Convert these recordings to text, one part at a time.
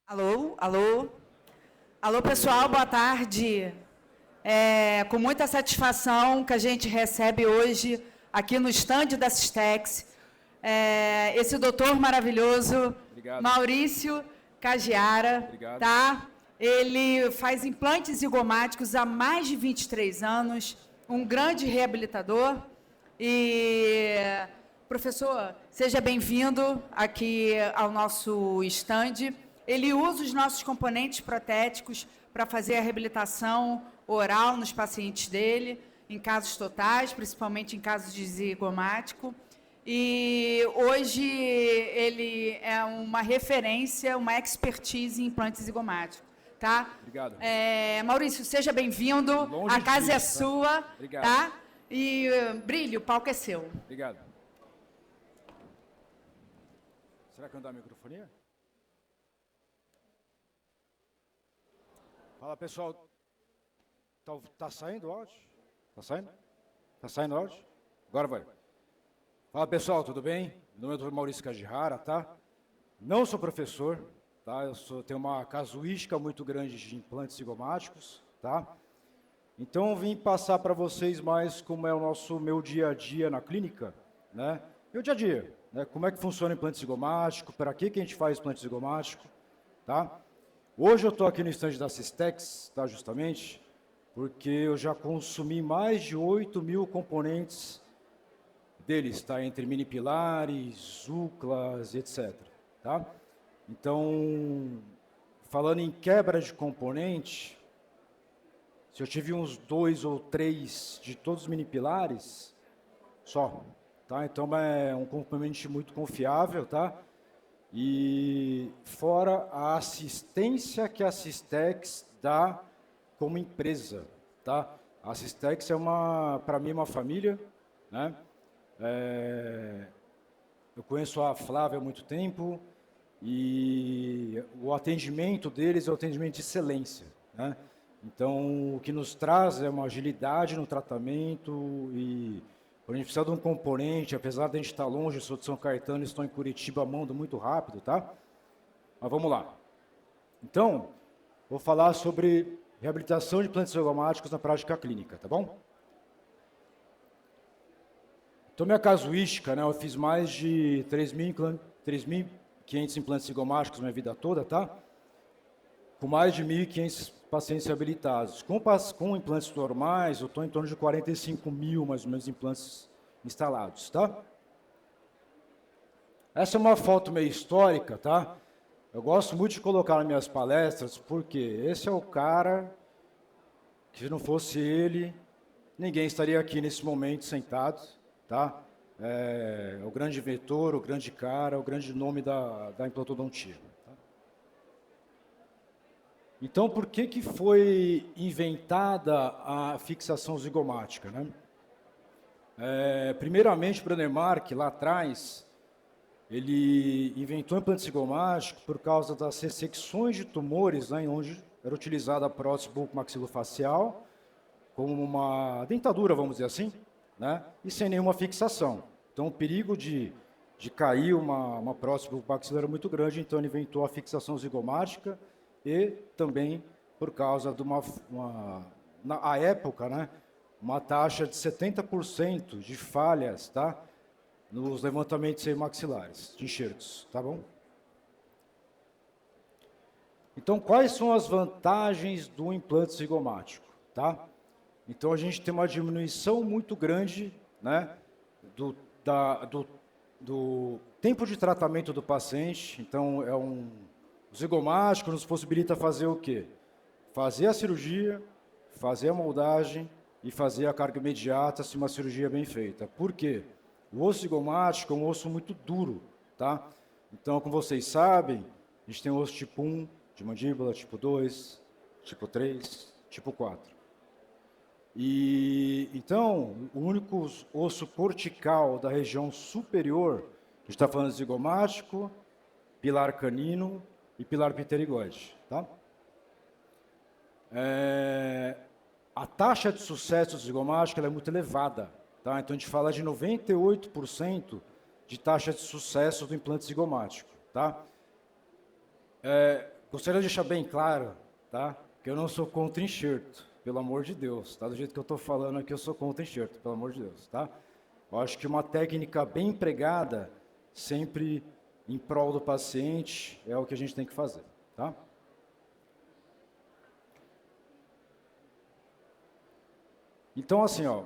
Alô, alô. Alô, pessoal, boa tarde. É com muita satisfação que a gente recebe hoje, aqui no estande da Sistex, esse doutor maravilhoso, Obrigado. Maurício Cagiara, Obrigado. tá? Ele faz implantes zigomáticos há mais de 23 anos, um grande reabilitador. E, professor, seja bem-vindo aqui ao nosso estande. Ele usa os nossos componentes protéticos para fazer a reabilitação oral nos pacientes dele, em casos totais, principalmente em casos de zigomático. E hoje ele é uma referência, uma expertise em implantes zigomáticos. Tá? Obrigado. Maurício, seja bem-vindo. Longe A casa é disso, tá? sua. Obrigado. Tá? E Brilho, o palco é seu. Obrigado. Será que não dá a microfonia? Fala, pessoal. Tá saindo o áudio? Tá saindo? Tá saindo o áudio? Agora vai. Fala, pessoal, tudo bem? Meu nome é Dr. Maurício Cagiara, tá? Não sou professor, tá? Tenho uma casuística muito grande de implantes zigomáticos, tá? Então, eu vim passar para vocês mais como é o meu dia a dia na clínica, né? Meu dia a dia, né? Como é que funciona o implante zigomático, para que a gente faz implante zigomático, tá? Hoje eu estou aqui no estande da Sistex, tá? Justamente porque eu já consumi mais de 8.000 componentes deles, tá? Entre mini pilares, úclas, etc, tá? Então, falando em quebra de componente, se eu tive uns 2 ou 3 de todos os mini pilares, só, tá? Então é um componente muito confiável, tá? E fora a assistência que a Sistex dá como empresa, tá? A Sistex é para mim, uma família, né? Eu conheço a Flávia há muito tempo e o atendimento deles é um atendimento de excelência, né? Então, o que nos traz é uma agilidade no tratamento e quando a gente precisa de um componente, apesar de a gente estar longe, eu sou de São Caetano, estou em Curitiba, mando muito rápido, tá? Mas vamos lá. Então, vou falar sobre reabilitação de implantes zigomáticos na prática clínica, tá bom? Então, minha casuística, né? Eu fiz mais de 3.500 implantes zigomáticos na minha vida toda, tá? Com mais de 1.500 pacientes reabilitados. Com implantes normais, eu estou em torno de 45.000, mais ou menos, implantes instalados, tá? Essa é uma foto meio histórica, tá? Eu gosto muito de colocar nas minhas palestras, porque esse é o cara que, se não fosse ele, ninguém estaria aqui nesse momento sentado, tá? É o grande inventor, o grande cara, o grande nome da implantodontia. Então, por que foi inventada a fixação zigomática, né? Primeiramente, o Brånemark, lá atrás, ele inventou o implante zigomático por causa das ressecções de tumores, né, onde era utilizada a prótese bucomaxilofacial como uma dentadura, vamos dizer assim, né, e sem nenhuma fixação. Então, o perigo de cair uma prótese bucomaxilar era muito grande, então ele inventou a fixação zigomática e também por causa de na época, né, uma taxa de 70% de falhas, tá, nos levantamentos maxilares, de enxertos, tá bom? Então, quais são as vantagens do implante zigomático, tá? Então, a gente tem uma diminuição muito grande, né, do tempo de tratamento do paciente. Então, o zigomático nos possibilita fazer o quê? Fazer a cirurgia, fazer a moldagem e fazer a carga imediata se uma cirurgia bem feita. Por quê? O osso zigomático é um osso muito duro, tá? Então, como vocês sabem, a gente tem o osso tipo 1 de mandíbula, tipo 2, tipo 3, tipo 4. E então, o único osso cortical da região superior, a gente está falando de zigomático, pilar canino e pilar pterigoide, tá? A taxa de sucesso do zigomático é muito elevada, tá? Então, a gente fala de 98% de taxa de sucesso do implante zigomático, tá? Gostaria de deixar bem claro, tá? Que eu não sou contra enxerto, pelo amor de Deus, tá? Do jeito que eu estou falando aqui, eu sou contra enxerto, pelo amor de Deus, tá? Eu acho que uma técnica bem empregada, sempre em prol do paciente, é o que a gente tem que fazer, tá? Então, assim, ó,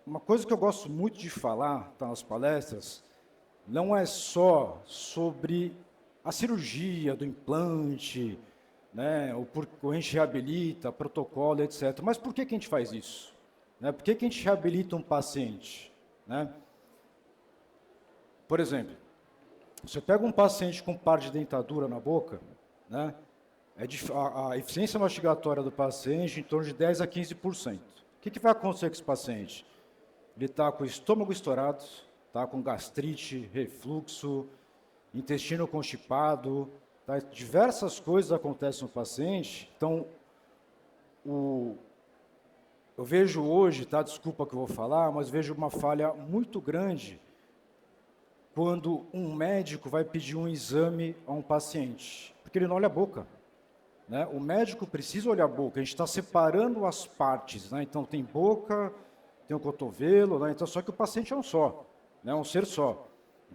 uma coisa que eu gosto muito de falar, tá, nas palestras, não é só sobre a cirurgia do implante, né, o por que a gente reabilita, protocolo, etc. Mas por que a gente faz isso? Né? Por que a gente reabilita um paciente? Né? Por exemplo, você pega um paciente com par de dentadura na boca, né, a eficiência mastigatória do paciente em torno de 10 a 15%. O que vai acontecer com esse paciente? Ele está com o estômago estourado, está com gastrite, refluxo, intestino constipado, tá? Diversas coisas acontecem no paciente. Então, eu vejo hoje, tá? Desculpa que eu vou falar, mas vejo uma falha muito grande quando um médico vai pedir um exame a um paciente, porque ele não olha a boca. Né? O médico precisa olhar a boca, a gente está separando as partes, né? Então tem boca, tem o cotovelo, né? Então, só que o paciente é um só, né? Um ser só.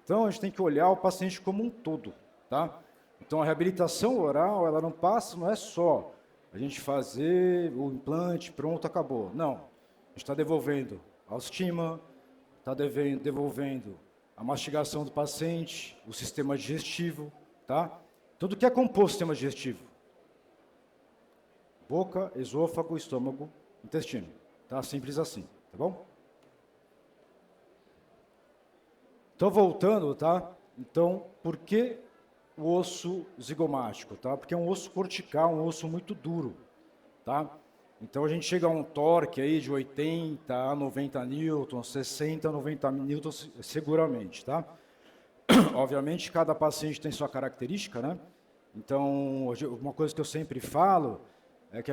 Então a gente tem que olhar o paciente como um todo. Tá? Então a reabilitação oral, ela não é só a gente fazer o implante, pronto, acabou. Não, a gente está devolvendo a autoestima, está devolvendo a mastigação do paciente, o sistema digestivo, tá? Tudo que é composto do sistema digestivo. Boca, esôfago, estômago, intestino. Tá? Simples assim, tá bom? Então, voltando, tá? Então, por que o osso zigomático? Tá? Porque é um osso cortical, um osso muito duro, tá? Então, a gente chega a um torque aí de 80 a 90 newtons, 60 a 90 newtons seguramente, tá? Obviamente, cada paciente tem sua característica, né? Então, uma coisa que eu sempre falo é que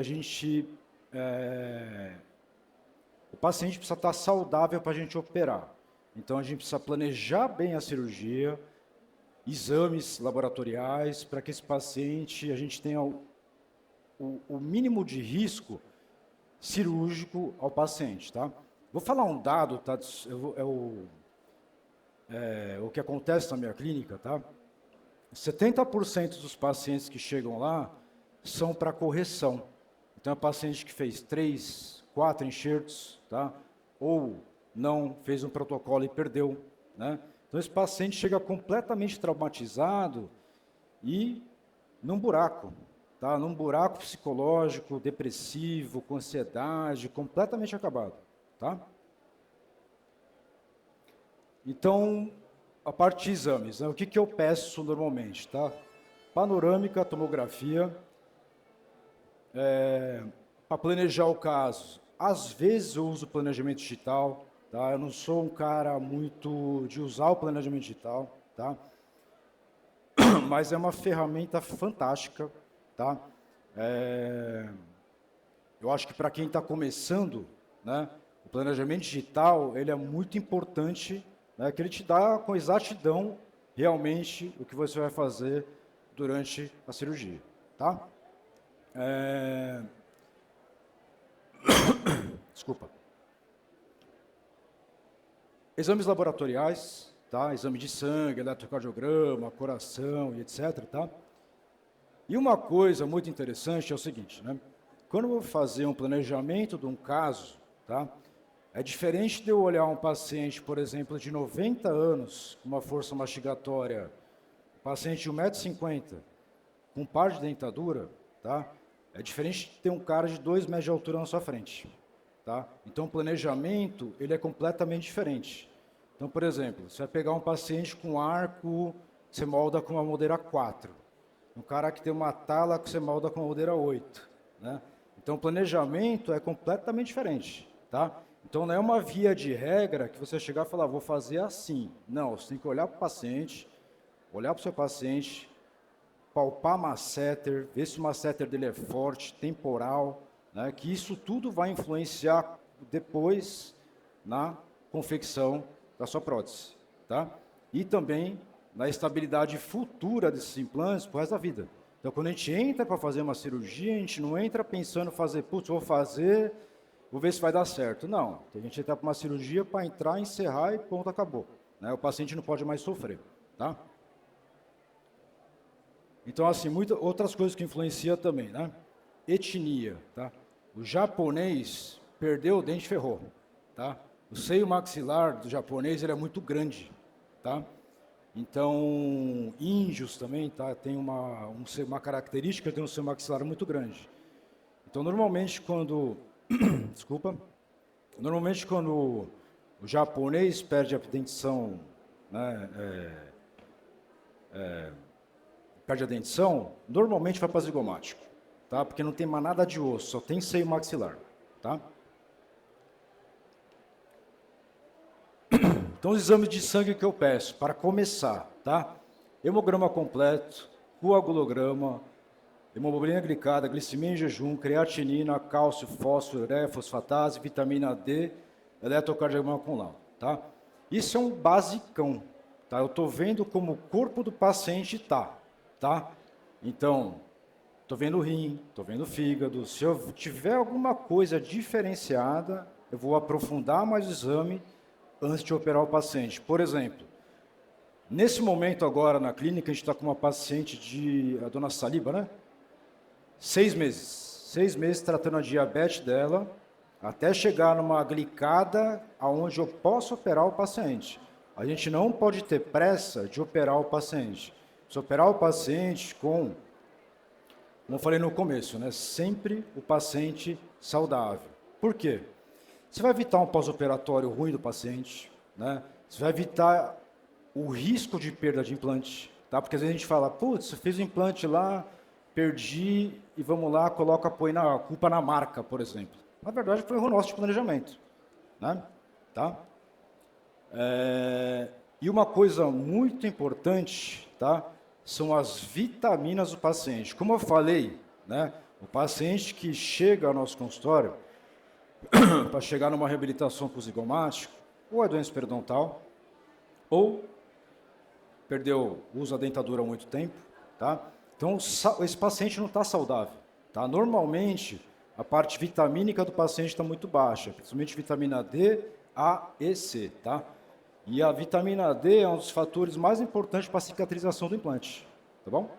o paciente precisa estar saudável para a gente operar. Então, a gente precisa planejar bem a cirurgia, exames laboratoriais, para que esse paciente, a gente tenha o mínimo de risco cirúrgico ao paciente, tá? Vou falar um dado, tá? O que acontece na minha clínica, tá? 70% dos pacientes que chegam lá são para correção. Então, é um paciente que fez 3, 4 enxertos, tá? Ou não fez um protocolo e perdeu, né? Então, esse paciente chega completamente traumatizado e num buraco, tá? Num buraco psicológico, depressivo, com ansiedade, completamente acabado, tá? Então, a parte de exames, né? O que eu peço normalmente, tá? Panorâmica, tomografia, para planejar o caso. Às vezes eu uso planejamento digital, tá? Eu não sou um cara muito de usar o planejamento digital, tá? Mas é uma ferramenta fantástica, tá? Eu acho que para quem está começando, né, o planejamento digital ele é muito importante, né, que ele te dá com exatidão realmente o que você vai fazer durante a cirurgia, tá? Desculpa. Exames laboratoriais, tá? Exame de sangue, eletrocardiograma, coração e etc, tá? E uma coisa muito interessante é o seguinte, né? Quando eu vou fazer um planejamento de um caso, tá? É diferente de eu olhar um paciente, por exemplo, de 90 anos, com uma força mastigatória, paciente de 1,50 m, com um par de dentadura, tá? É diferente de ter um cara de 2 metros de altura na sua frente, tá? Então, o planejamento, ele é completamente diferente. Então, por exemplo, você vai pegar um paciente com arco, você molda com uma moldeira 4. Um cara que tem uma tala, que você molda com uma moldeira 8, né? Então, o planejamento é completamente diferente, tá? Então, não é uma via de regra que você chegar e falar, vou fazer assim. Não, você tem que olhar para o paciente, olhar para o seu paciente, palpar masseter, ver se o masseter dele é forte, temporal, né, que isso tudo vai influenciar depois na confecção da sua prótese, tá? E também na estabilidade futura desses implantes pro resto da vida. Então, quando a gente entra para fazer uma cirurgia, a gente não entra pensando em fazer, putz, vou fazer, vou ver se vai dar certo. Não, a gente entra para uma cirurgia para entrar, encerrar e ponto, acabou. Né? O paciente não pode mais sofrer. Tá? Então, assim, outras coisas que influenciam também, né? Etnia, tá? O japonês perdeu o dente, ferrou, tá? O seio maxilar do japonês ele é muito grande, tá? Então, índios também, tá? Tem uma característica de um seio maxilar muito grande. Então, normalmente quando, desculpa, normalmente quando o japonês perde a dentição, né? Perde a dentição, normalmente vai para zigomático, tá? Porque não tem mais nada de osso, só tem seio maxilar, tá? Então, os exames de sangue que eu peço, para começar, tá? Hemograma completo, coagulograma, hemoglobina glicada, glicemia em jejum, creatinina, cálcio, fósforo, ureia, fosfatase, vitamina D, eletrocardiograma com laudo, tá? Isso é um basicão, tá? Eu estou vendo como o corpo do paciente tá? Então, estou vendo o rim, estou vendo o fígado. Se eu tiver alguma coisa diferenciada, eu vou aprofundar mais o exame antes de operar o paciente. Por exemplo, nesse momento agora na clínica, a gente está com uma paciente a dona Saliba, né? 6 meses. 6 meses tratando a diabetes dela, até chegar numa glicada aonde eu posso operar o paciente. A gente não pode ter pressa de operar o paciente. Se operar o paciente como eu falei no começo, né? Sempre o paciente saudável. Por quê? Você vai evitar um pós-operatório ruim do paciente, né? Você vai evitar o risco de perda de implante, tá? Porque às vezes a gente fala, putz, eu fiz o implante lá, perdi e vamos lá, põe a culpa na marca, por exemplo. Na verdade, foi um erro nosso de planejamento, né? Tá? E uma coisa muito importante, tá? São as vitaminas do paciente. Como eu falei, né? O paciente que chega ao nosso consultório para chegar numa reabilitação com zigomático, ou é doença periodontal, ou usa a dentadura há muito tempo, tá? Então, esse paciente não está saudável, tá? Normalmente, a parte vitamínica do paciente está muito baixa, principalmente vitamina D, A e C, tá? E a vitamina D é um dos fatores mais importantes para a cicatrização do implante, tá bom?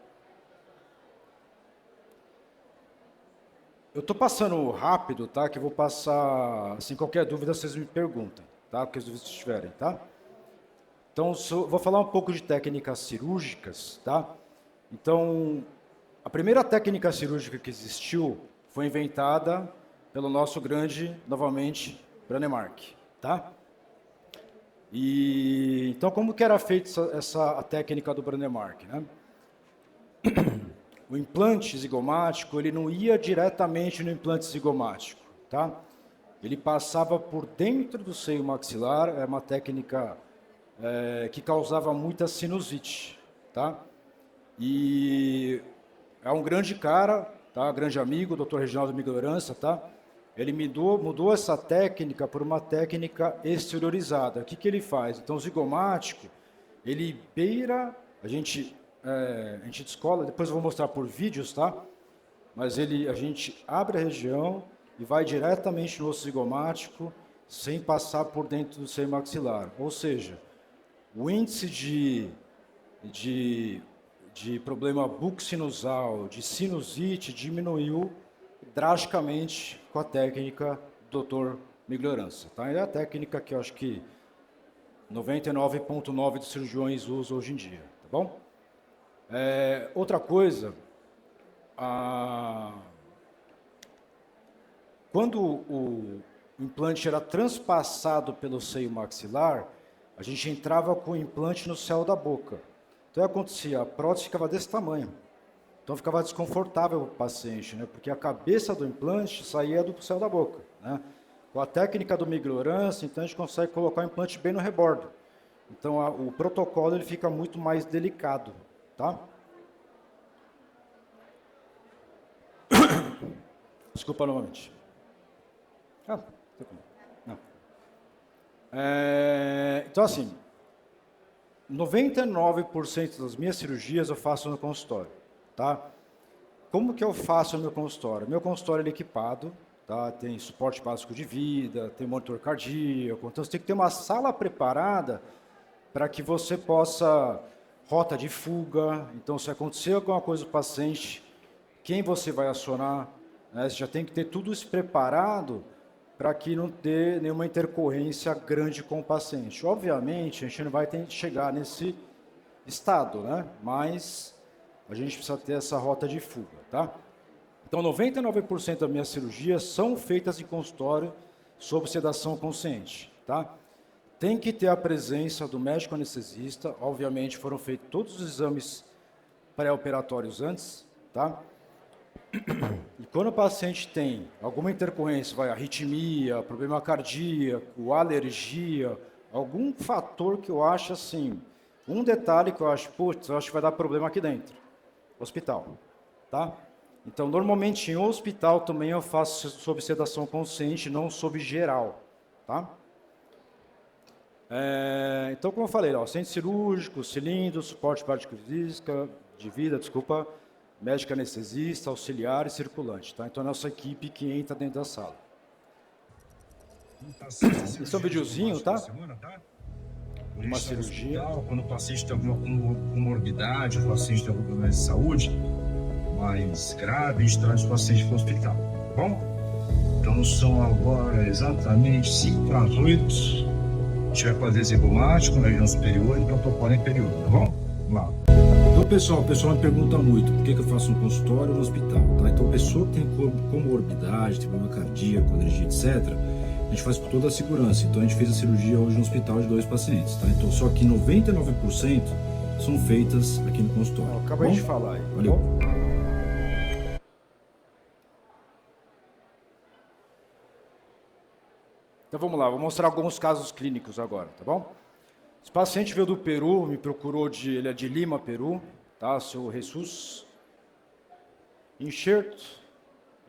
Eu estou passando rápido, tá? Que eu vou passar, sem qualquer dúvida, vocês me perguntam, tá? Porque as dúvidas tiverem, tá? Então, vou falar um pouco de técnicas cirúrgicas, tá? Então, a primeira técnica cirúrgica que existiu foi inventada pelo nosso grande, novamente, Brånemark, tá? E então, como que era feita a técnica do Brånemark, né? O implante zigomático, ele não ia diretamente no implante zigomático, tá? Ele passava por dentro do seio maxilar, é uma técnica que causava muita sinusite, tá? E é um grande cara, tá? Grande amigo, o Dr. Reginaldo Migliorança, tá? Ele mudou essa técnica por uma técnica exteriorizada. O que ele faz? Então, o zigomático, ele beira, a gente descola, depois eu vou mostrar por vídeos, tá? Mas a gente abre a região e vai diretamente no osso zigomático, sem passar por dentro do seio maxilar. Ou seja, o índice de problema bucosinusal, de sinusite, diminuiu drasticamente com a técnica do Dr. Migliorança. Tá? É a técnica que eu acho que 99,9% dos cirurgiões usam hoje em dia. Tá bom? Outra coisa, quando o implante era transpassado pelo seio maxilar, a gente entrava com o implante no céu da boca. Então, acontecia, a prótese ficava desse tamanho. Então, ficava desconfortável para o paciente, né? Porque a cabeça do implante saía do céu da boca, né? Com a técnica do Migliorança, então, a gente consegue colocar o implante bem no rebordo. Então, o protocolo ele fica muito mais delicado, tá? Desculpa novamente. Não. Então, assim, 99% das minhas cirurgias eu faço no consultório, tá? como que eu faço o meu consultório? Meu consultório é equipado, tá? Tem suporte básico de vida, tem monitor cardíaco, então você tem que ter uma sala preparada para que você possa, rota de fuga, então se acontecer alguma coisa com o paciente, quem você vai acionar, né? Você já tem que ter tudo isso preparado para que não ter nenhuma intercorrência grande com o paciente. Obviamente, a gente não vai ter que chegar nesse estado, né? Mas a gente precisa ter essa rota de fuga, tá? Então, 99% das minhas cirurgias são feitas em consultório sob sedação consciente, tá? Tem que ter a presença do médico anestesista, obviamente foram feitos todos os exames pré-operatórios antes, tá? E quando o paciente tem alguma intercorrência, arritmia, problema cardíaco, alergia, algum fator que eu acho assim, um detalhe que eu acho, putz, eu acho que vai dar problema aqui dentro, hospital, tá? Então, normalmente em hospital também eu faço sob sedação consciente, não sob geral, tá? Então, como eu falei, centro cirúrgico, cilindro, suporte de vida, médico anestesista, auxiliar e circulante, tá? Então, é a nossa equipe que entra dentro da sala. Esse é um videozinho, tá? Uma cirurgia. Quando o paciente tem alguma comorbidade, o paciente tem algum problema de saúde mais grave, a gente traz o paciente para o hospital, tá bom? Então, são agora exatamente 7:55. A gente vai fazer zigomático na região superior e protocolo inferior, tá bom? Vamos lá. Então, o pessoal me pergunta muito por que eu faço um consultório no hospital, tá? Então, pessoa que tem comorbidade, tem problema cardíaco, alergia, etc., a gente faz com toda a segurança. Então, a gente fez a cirurgia hoje no hospital de 2 pacientes, tá? Então, só que 99% são feitas aqui no consultório. Acabei de falar aí. Valeu. Então vamos lá, vou mostrar alguns casos clínicos agora, tá bom? Esse paciente veio do Peru, me procurou, ele é de Lima, Peru, tá? Seu Jesus. Enxerto,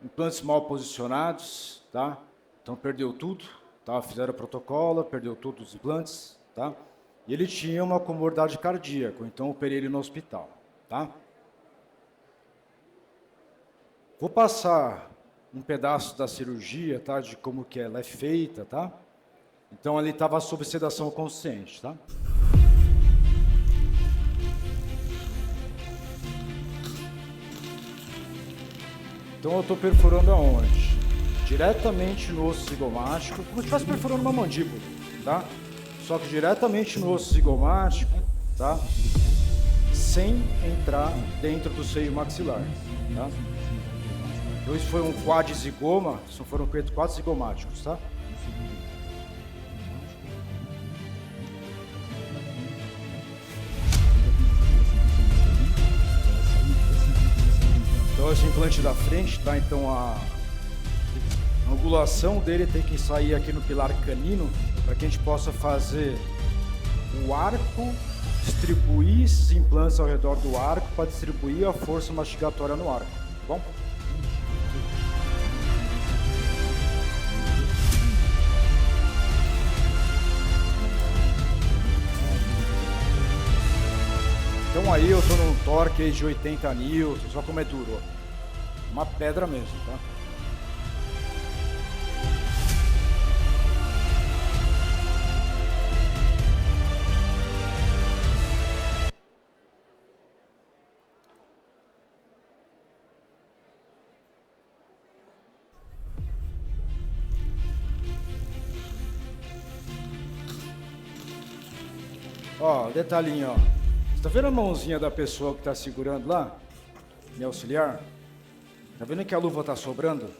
implantes mal posicionados, tá? Então perdeu tudo, tá? Fizeram protocolo, perdeu todos os implantes, tá? E ele tinha uma comorbidade cardíaca, então operei ele no hospital, tá? Vou passar um pedaço da cirurgia, tá? De como que ela é feita, tá? Então ele estava sob sedação consciente, tá? Então eu estou perfurando aonde? Diretamente no osso zigomático, como se estivesse perfurando uma mandíbula, tá? Só que diretamente no osso zigomático, tá? Sem entrar dentro do seio maxilar, tá? Então isso foi um quadzigoma, foram feitos 4 zigomáticos, tá? Então esse implante da frente, tá? Então a angulação dele tem que sair aqui no pilar canino para que a gente possa fazer o arco, distribuir esses implantes ao redor do arco para distribuir a força mastigatória no arco, tá bom? Então aí eu estou num torque de 80 N, só como é duro, ó. Uma pedra mesmo, tá? Ó, detalhinho, ó. Você tá vendo a mãozinha da pessoa que tá segurando lá? Minha auxiliar? Tá vendo que a luva tá sobrando?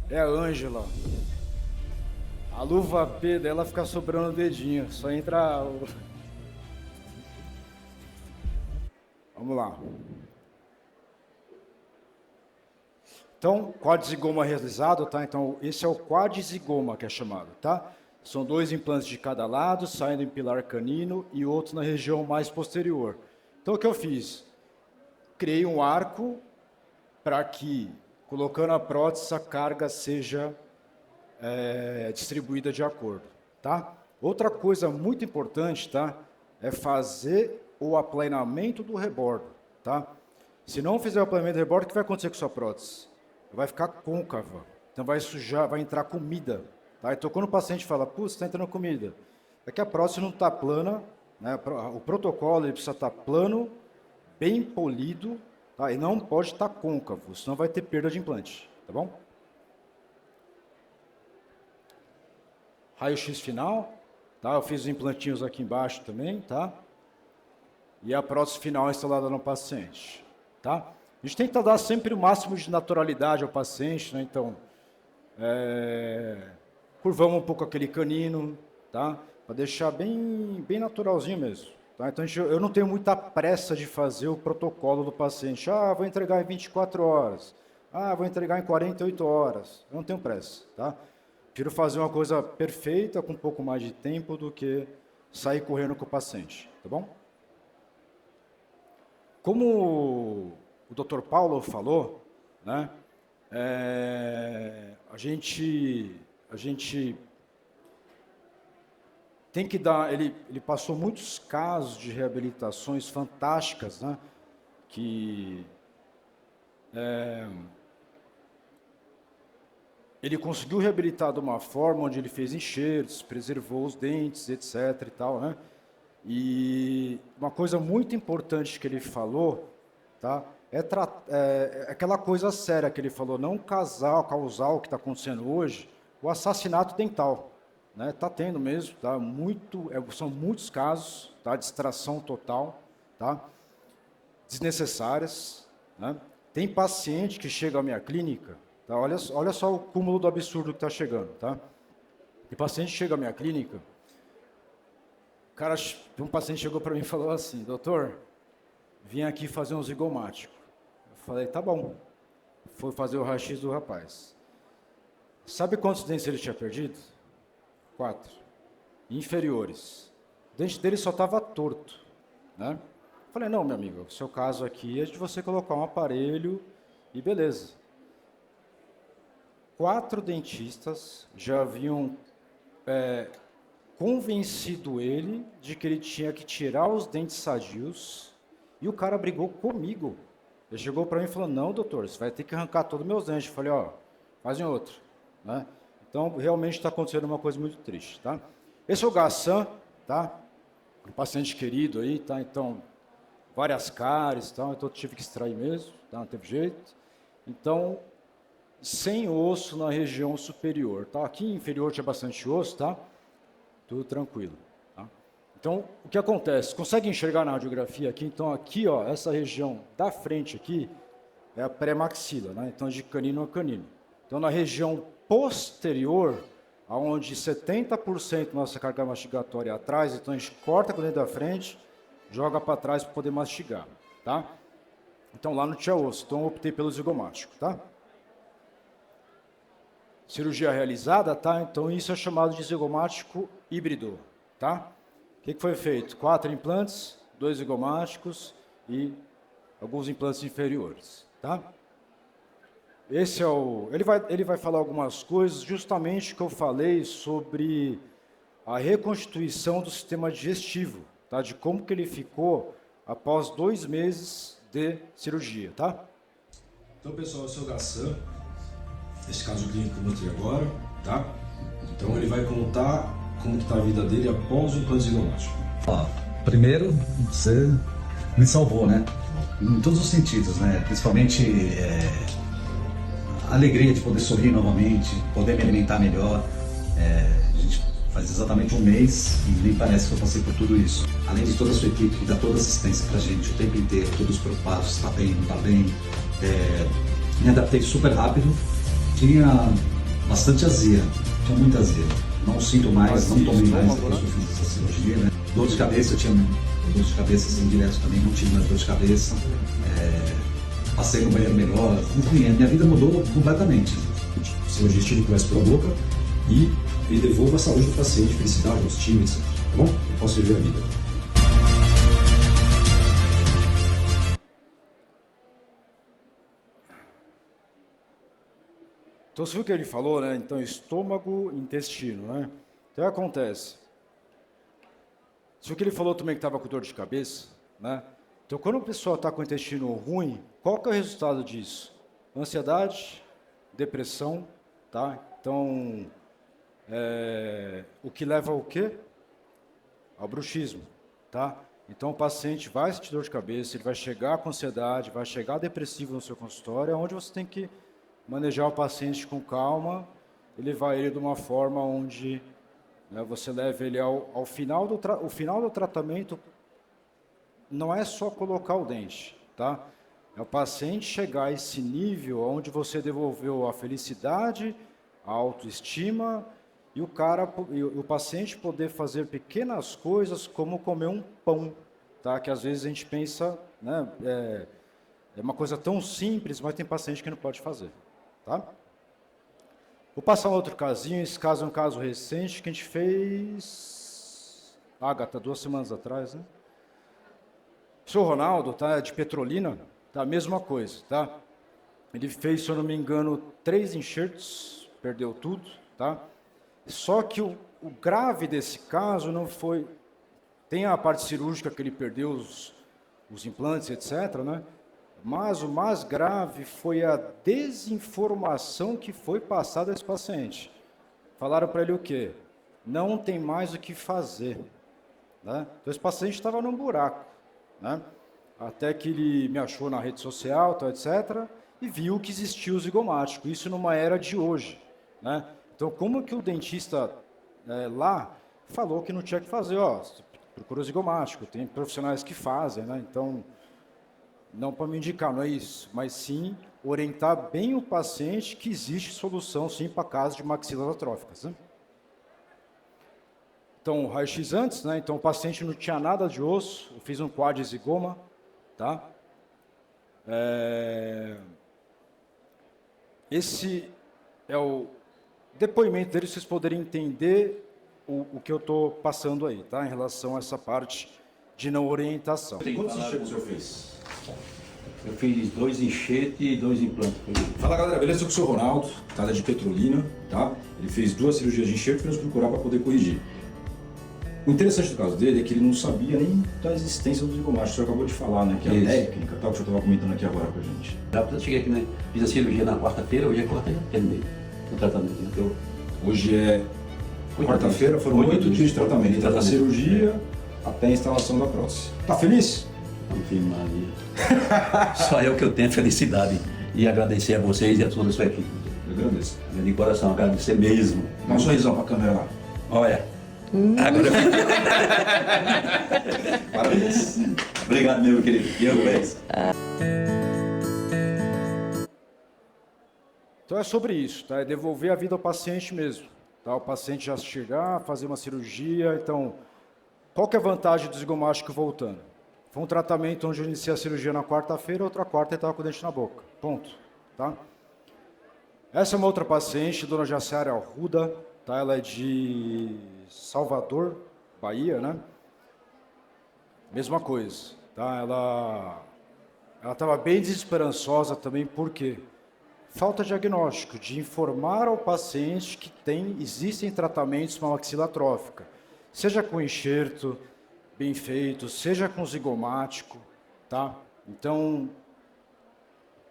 É a Ângela. A luva P dela fica sobrando o dedinho. Só entra o... Vamos lá. Então, quadzigoma realizado, tá? Então, esse é o quadzigoma que é chamado, tá? São 2 implantes de cada lado, saindo em pilar canino e outro na região mais posterior. Então, o que eu fiz? Criei um arco para que, colocando a prótese, a carga seja distribuída de acordo, tá? Outra coisa muito importante, tá? É fazer o aplanamento do rebordo, tá? Se não fizer o planeamento de rebordo, o que vai acontecer com sua prótese? Vai ficar côncava, então vai sujar, vai entrar comida. Tá? Então, quando o paciente fala, putz, está entrando comida, é que a prótese não está plana, né? O protocolo ele precisa estar plano, bem polido, tá? E não pode estar côncavo, senão vai ter perda de implante, tá bom? Raio-x final, tá? Eu fiz os implantinhos aqui embaixo também, tá? E a prótese final instalada no paciente, tá? A gente tenta dar sempre o máximo de naturalidade ao paciente, né? Então, curvamos um pouco aquele canino, tá? Para deixar bem naturalzinho mesmo. Tá? Então, eu não tenho muita pressa de fazer o protocolo do paciente. Ah, vou entregar em 24 horas. Ah, vou entregar em 48 horas. Eu não tenho pressa, tá? Prefiro fazer uma coisa perfeita, com um pouco mais de tempo, do que sair correndo com o paciente, tá bom? Como o Dr. Paulo falou, né? A gente tem que dar, ele passou muitos casos de reabilitações fantásticas, né? Que ele conseguiu reabilitar de uma forma onde ele fez enxertos, preservou os dentes, etc. e tal, né? E uma coisa muito importante que ele falou, tá? É aquela coisa séria que ele falou, não causar o que está acontecendo hoje, o assassinato dental. Está tendo mesmo, tá? São muitos casos, tá? De extração total, tá? Desnecessárias. Né? Tem paciente que chega à minha clínica, tá? Olha só o cúmulo do absurdo que está chegando. Tá? Tem paciente que chega à minha clínica, um paciente chegou para mim e falou assim, doutor, vim aqui fazer um zigomático. Eu falei, tá bom. Foi fazer o raio-x do rapaz. Sabe quantos dentes ele tinha perdido? 4. Inferiores. O dente dele só estava torto. Né? Falei, não, meu amigo, o seu caso aqui é de você colocar um aparelho e beleza. 4 dentistas já haviam convencido ele de que ele tinha que tirar os dentes sadios e o cara brigou comigo. Ele chegou para mim e falou, não, doutor, você vai ter que arrancar todos os meus dentes. Eu falei, ó, fazem outro. Né? Então, realmente está acontecendo uma coisa muito triste. Tá? Esse é o Gassan, tá? Um paciente querido aí, tá? Então, várias cáries, tá? Então eu tive que extrair mesmo, tá? Não teve jeito. Então, sem osso na região superior. Tá? Aqui inferior tinha bastante osso, tá? Tudo tranquilo. Tá? Então, o que acontece? Consegue enxergar na radiografia aqui? Então, aqui, ó, essa região da frente aqui é a pré-maxila, né? Então, de canino a canino. Então, na região posterior, onde 70% da nossa carga mastigatória é atrás, então a gente corta com o dente da frente, joga para trás para poder mastigar. Tá? Então, lá não tinha osso, então eu optei pelo zigomático. Tá? Cirurgia realizada, tá? Então isso é chamado de zigomático híbrido, tá? O que foi feito? 4 implantes, 2 zigomáticos e alguns implantes inferiores, tá? Esse é ele vai falar algumas coisas justamente que eu falei sobre a reconstituição do sistema digestivo, tá? De como que ele ficou após 2 meses de cirurgia, tá? Então, pessoal, esse é o Gassan. Esse caso clínico que eu mostrei agora, tá? Então ele vai contar como que tá a vida dele após o implante zigomático. Primeiro, você me salvou, né? Em todos os sentidos, né? Principalmente a alegria de poder sorrir novamente, poder me alimentar melhor. A gente faz exatamente 1 mês e nem parece que eu passei por tudo isso. Além de toda a sua equipe que dá toda a assistência pra gente o tempo inteiro, todos preocupados, tá bem, não tá bem. Me adaptei super rápido. Tinha bastante azia, tinha muita azia. Não sinto mais, não tomei mais depois que eu fiz essa cirurgia, né? Dor de cabeça, eu tinha dor de cabeça assim, direto também, não tive mais dor de cabeça. Passei no banheiro melhor, enfim, a minha vida mudou completamente. O cirurgia estírico começa pela boca e ele devolve a saúde do paciente, felicidade, autoestima, etc. Tá bom? Eu posso viver a vida. Então, você viu o que ele falou, né? Então, estômago, intestino, né? Então, o que acontece? Você viu que ele falou também que estava com dor de cabeça, né? Então, quando a pessoa está com o intestino ruim, qual que é o resultado disso? Ansiedade, depressão, tá? Então, o que leva ao quê? Ao bruxismo, tá? Então, o paciente vai sentir dor de cabeça, ele vai chegar com ansiedade, vai chegar depressivo no seu consultório, onde você tem que manejar o paciente com calma, levar ele de uma forma onde, né, você leva ele ao final o final do tratamento. Não é só colocar o dente, tá? É o paciente chegar a esse nível onde você devolveu a felicidade, a autoestima e o paciente poder fazer pequenas coisas como comer um pão, tá? Que às vezes a gente pensa, né, é uma coisa tão simples, mas tem paciente que não pode fazer, tá? Vou passar um outro casinho. Esse caso é um caso recente que a gente fez, Agatha, 2 semanas atrás, né? O senhor Ronaldo, tá, de Petrolina, tá, a mesma coisa, tá? Ele fez, se eu não me engano, 3 enxertos, perdeu tudo, tá? Só que o grave desse caso não foi... Tem a parte cirúrgica que ele perdeu os implantes, etc., né? Mas o mais grave foi a desinformação que foi passada a esse paciente. Falaram para ele o quê? Não tem mais o que fazer, né? Então esse paciente estava num buraco, né? Até que ele me achou na rede social, tal, etc., e viu que existia o zigomático, isso numa era de hoje, né? Então, como que o dentista lá falou que não tinha que fazer? Ó, procura o zigomático, tem profissionais que fazem, né? Então, não para me indicar, não é isso, mas sim orientar bem o paciente que existe solução, sim, para casos de maxilas atróficas, né? Então, raio-x antes, né? Então, o paciente não tinha nada de osso, eu fiz um quadrizigoma, tá? Esse é o depoimento dele, vocês poderem entender o que eu estou passando aí, tá? Em relação a essa parte de não orientação. Quantos enxertos o senhor fez? Eu fiz 2 enxertos e 2 implantes. Fala, galera, beleza? Eu sou o Ronaldo, tá, de Petrolina, tá? Ele fez 2 cirurgias de enxerto e nos procurar para poder corrigir. O interessante do caso dele é que ele não sabia nem da existência do zigomático. O senhor acabou de falar, né? Que a técnica, tal, que o senhor estava comentando aqui agora com a gente. Eu cheguei aqui, né? Fiz a cirurgia na quarta-feira, hoje é quarta-feira, terminei o tratamento. Então, hoje é quarta-feira, foram 8 dias de tratamento. Entre a cirurgia até a instalação da prótese. Tá feliz? Ave Maria. Só eu que eu tenho felicidade e agradecer a vocês e a toda a sua equipe. Eu agradeço. De coração, agradecer mesmo. Dá um sorrisão para a câmera lá. Olha. Agora... Parabéns. Obrigado, meu querido. E eu, Então é sobre isso, tá? É devolver a vida ao paciente mesmo. Tá? O paciente já chegar, fazer uma cirurgia. Então, qual que é a vantagem do zigomático voltando? Foi um tratamento onde eu iniciei a cirurgia na quarta-feira, outra quarta ele estava com o dente na boca. Ponto. Tá? Essa é uma outra paciente, dona Jaciara Arruda, tá? Ela é de Salvador, Bahia, né? Mesma coisa, tá? Ela estava bem desesperançosa também, por quê? Falta de diagnóstico, de informar ao paciente que existem tratamentos para maxila atrófica, seja com enxerto bem feito, seja com zigomático, tá? Então,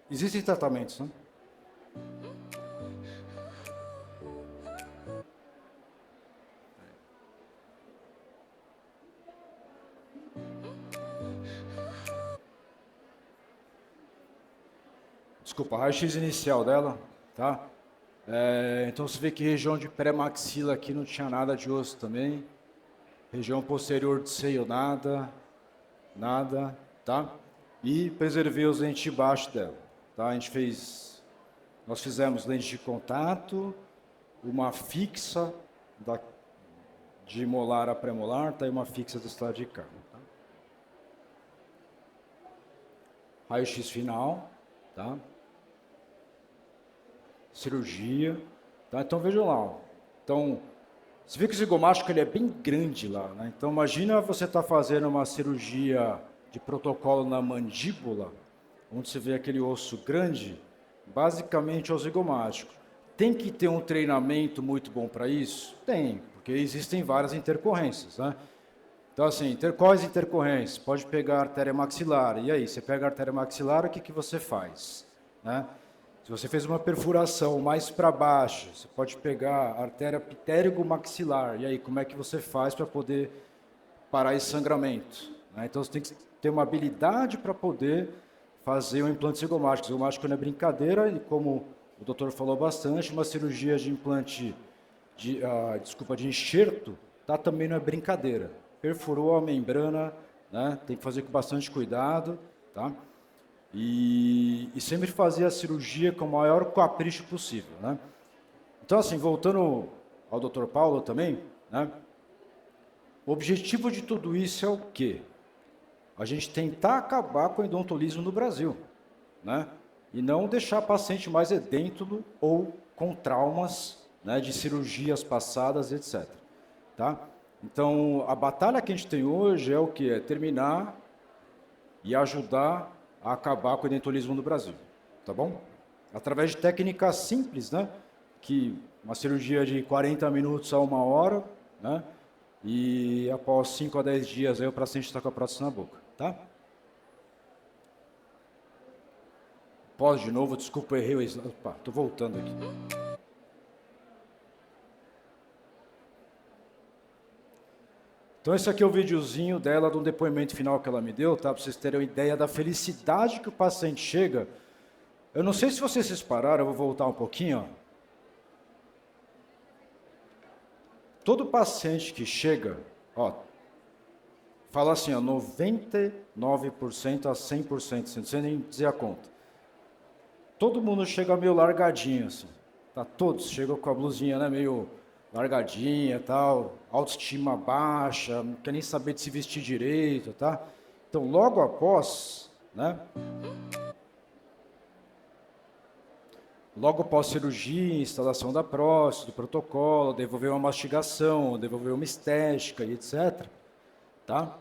existem tratamentos, né? Desculpa, raio-x inicial dela, tá? Então você vê que região de pré-maxila aqui não tinha nada de osso também. Região posterior de seio, nada, tá? E preservei os dentes de baixo dela, tá? Nós fizemos lente de contato, uma fixa de molar a premolar, tá? E uma fixa desse lado de cá, tá? Raio-x final, tá? Cirurgia, tá? Então vejam lá, ó. Então você vê que o zigomático ele é bem grande lá, né? Então imagina você estar fazendo uma cirurgia de protocolo na mandíbula, onde você vê aquele osso grande, basicamente é o zigomático. Tem que ter um treinamento muito bom para isso? Tem, porque existem várias intercorrências, né? Então, assim, quais intercorrências? Pode pegar a artéria maxilar. E aí, você pega a artéria maxilar, o que você faz? Né? Se você fez uma perfuração mais para baixo, você pode pegar a artéria ptérigo-maxilar. E aí, como é que você faz para poder parar esse sangramento? Né? Então, você tem que ter uma habilidade para poder fazer um implante zigomático. Zigomático não é brincadeira, e como o doutor falou bastante, uma cirurgia de implante, de enxerto, tá, também não é brincadeira. Perfurou a membrana, né, tem que fazer com bastante cuidado, tá? E sempre fazer a cirurgia com o maior capricho possível, né? Então, assim, voltando ao Dr. Paulo também, né, o objetivo de tudo isso é o quê? A gente tentar acabar com o odontolismo no Brasil, né? E não deixar o paciente mais edêntulo ou com traumas, né, de cirurgias passadas, etc. Tá? Então, a batalha que a gente tem hoje é o quê? É terminar e ajudar a acabar com o odontolismo no Brasil, tá bom? Através de técnicas simples, né? Que uma cirurgia de 40 minutos a 1 hora, né? E após 5 a 10 dias aí o paciente está com a prótese na boca, tá? Pode de novo, desculpa, eu errei. Opa, tô voltando aqui. Então esse aqui é o videozinho dela, do depoimento final que ela me deu, tá? Para vocês terem uma ideia da felicidade que o paciente chega. Eu não sei se vocês pararam, eu vou voltar um pouquinho, ó. Todo paciente que chega, ó, fala assim, ó, 99% a 100%, sem você nem dizer a conta. Todo mundo chega meio largadinho, assim, tá? Todos chegam com a blusinha, né, meio largadinha, tal, autoestima baixa, não quer nem saber de se vestir direito, tá? Então, logo após, né, logo após cirurgia, instalação da próstese, do protocolo, devolver uma mastigação, devolver uma estética e etc. Tá?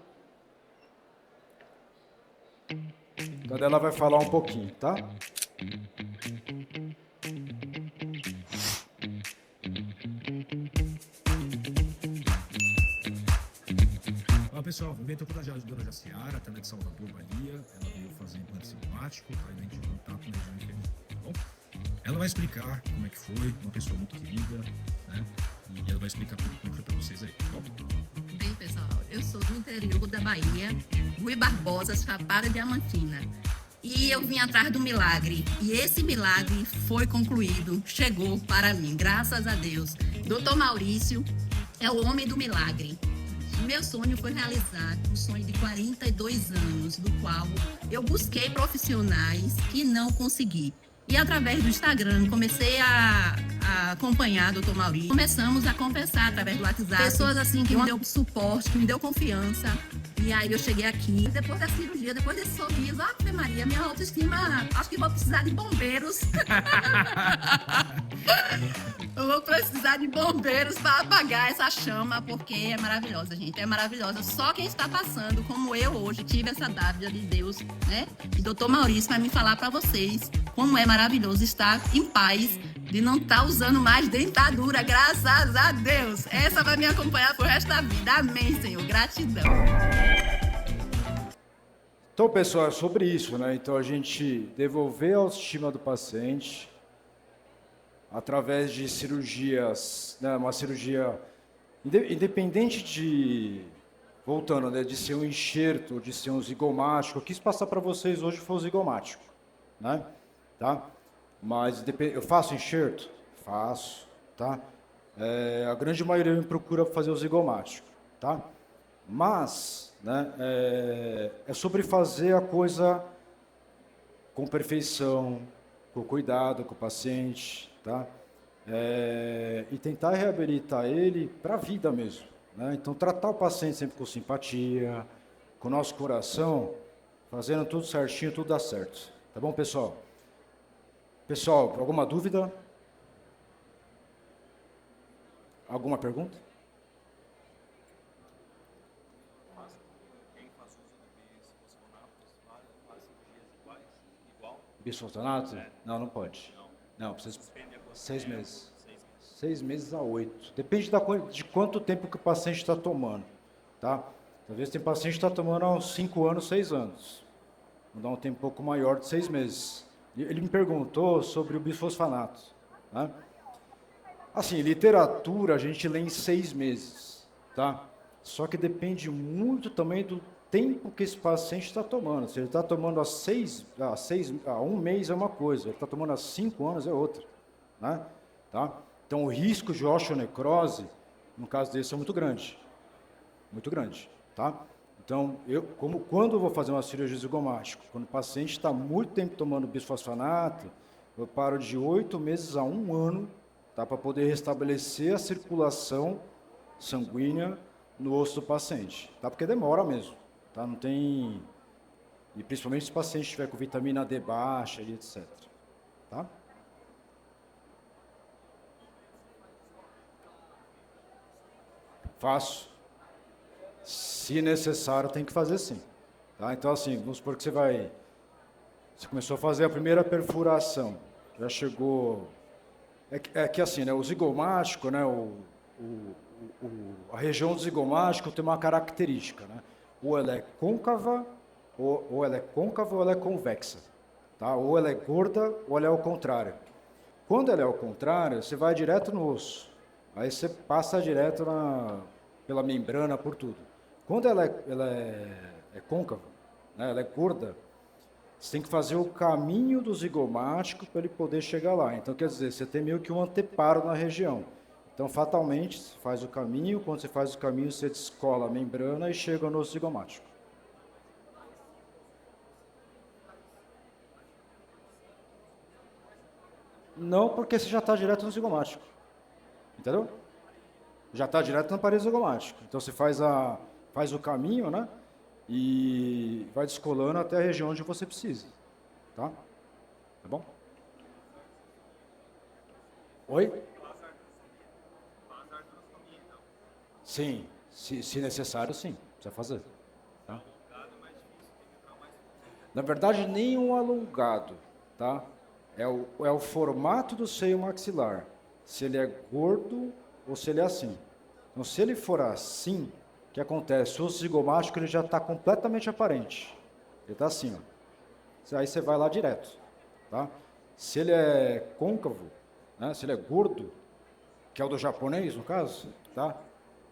Então ela vai falar um pouquinho, tá? Olá pessoal, eu estou com a dona Jaciara, ela é de Salvador, Bahia. Ela veio fazer implante simpático, tá? E de contato na região inferior, tá bom? Ela vai explicar como é que foi, uma pessoa muito querida, né? E ela vai explicar como foi para vocês aí, tá bom? Bem, pessoal, eu sou do interior da Bahia, Rui Barbosa, Chapada Diamantina. E eu vim atrás do milagre. E esse milagre foi concluído, chegou para mim, graças a Deus. Dr. Maurício é o homem do milagre. Meu sonho foi realizar um sonho de 42 anos, do qual eu busquei profissionais e não consegui. E através do Instagram, comecei a acompanhar o Dr. Maurício. Começamos a conversar através do WhatsApp. Pessoas assim que me deu suporte, que me deu confiança. E aí eu cheguei aqui, depois da cirurgia, depois desse sorriso, Ave Maria, minha autoestima, acho que vou precisar de bombeiros. Eu vou precisar de bombeiros para apagar essa chama, porque é maravilhosa, gente, é maravilhosa. Só quem está passando, como eu hoje, tive essa dádiva de Deus, né? E Dr. Maurício vai me falar para vocês como é maravilhoso estar em paz, de não estar usando mais dentadura, graças a Deus. Essa vai me acompanhar pro resto da vida. Amém, Senhor. Gratidão. Então, pessoal, é sobre isso, né? Então, a gente devolver a autoestima do paciente através de cirurgias, né? Uma cirurgia independente de, voltando, né? De ser um enxerto, de ser um zigomático. Eu quis passar para vocês hoje foi o zigomático, né? Tá? Mas eu faço enxerto? Faço, tá? A grande maioria me procura fazer o zigomático, tá? Mas, né, é sobre fazer a coisa com perfeição, com cuidado com o paciente, tá? E tentar reabilitar ele para a vida mesmo, né? Então, tratar o paciente sempre com simpatia, com o nosso coração, fazendo tudo certinho, tudo dá certo. Tá bom, pessoal? Pessoal, alguma dúvida? Alguma pergunta? Bisfosfonato? Não, não pode. Não, precisa 6 meses. 6 meses a 8. Depende de quanto tempo que o paciente está tomando, tá? Às vezes tem paciente que está tomando há uns 5 anos, 6 anos. Vou dar um tempo um pouco maior de 6 meses. Ele me perguntou sobre o bisfosfanato. Né? Assim, literatura a gente lê em 6 meses, tá? Só que depende muito também do tempo que esse paciente está tomando. Se ele está tomando há 1 mês é uma coisa, ele está tomando há 5 anos é outra, né? Tá? Então o risco de osteonecrose, no caso desse, é muito grande, tá? Então, quando eu vou fazer uma cirurgia zigomática, quando o paciente está muito tempo tomando bisfosfanato, eu paro de 8 meses a 1 ano, tá, para poder restabelecer a circulação sanguínea no osso do paciente, tá? Porque demora mesmo, tá? Não tem... E principalmente se o paciente estiver com vitamina D baixa e etc, tá? Faço. Se necessário, tem que fazer sim. Tá? Então, assim, vamos supor que você começou a fazer a primeira perfuração, já chegou... É que assim, né, o zigomático, né, a região do zigomático tem uma característica, né? Ou ela é côncava, ou ela é côncava, ou ela é convexa. Tá? Ou ela é gorda, ou ela é ao contrário. Quando ela é ao contrário, você vai direto no osso. Aí você passa direto pela membrana, por tudo. Quando ela é côncava, né, ela é gorda, você tem que fazer o caminho do zigomático para ele poder chegar lá. Então, quer dizer, você tem meio que um anteparo na região. Então, fatalmente, você faz o caminho, quando você faz o caminho, você descola a membrana e chega no osso zigomático. Não, porque você já está direto no zigomático. Entendeu? Já está direto na parede zigomática. Então você faz o caminho, né? E vai descolando até a região onde você precisa. Tá? Tá bom? Oi? Sim. Se necessário, sim. Precisa fazer. Tá? Na verdade, nem um alongado. Tá? É o formato do seio maxilar. Se ele é gordo ou se ele é assim. Então, se ele for assim, o que acontece? O osso zigomático ele já está completamente aparente. Ele está assim, ó. Aí você vai lá direto. Tá? Se ele é côncavo, né? Se ele é gordo, que é o do japonês, no caso, tá?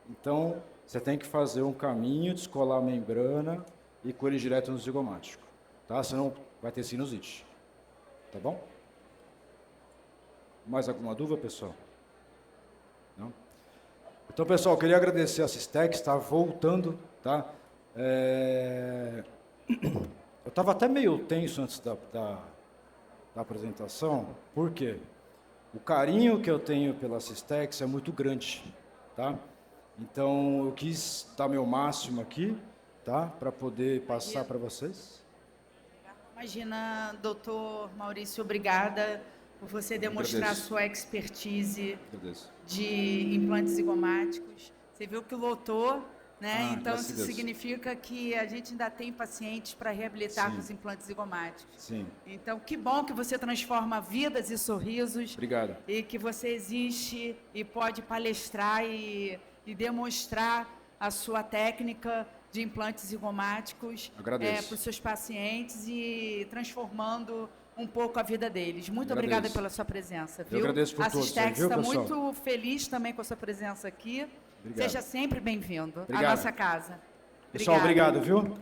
Então, você tem que fazer um caminho, descolar a membrana e com ele direto no zigomático. Tá? Senão vai ter sinusite. Tá bom? Mais alguma dúvida, pessoal? Não? Então, pessoal, eu queria agradecer a Cistex, está voltando, tá? Eu estava até meio tenso antes da apresentação, por quê? O carinho que eu tenho pela Cistex é muito grande, tá? Então, eu quis dar meu máximo aqui, tá? Para poder passar para vocês. Imagina, doutor Maurício, obrigada por você demonstrar sua expertise de implantes zigomáticos. Você viu que lotou, né? Então, isso significa que a gente ainda tem pacientes para reabilitar com os implantes zigomáticos. Sim. Então, que bom que você transforma vidas e sorrisos. Obrigado. E que você existe e pode palestrar e demonstrar a sua técnica de implantes zigomáticos para os seus pacientes e transformando um pouco a vida deles. Muito obrigada pela sua presença, viu? Eu agradeço por todos. A Cistex está muito feliz também com a sua presença aqui. Obrigado. Seja sempre bem-vindo à nossa casa. Pessoal, obrigado, viu?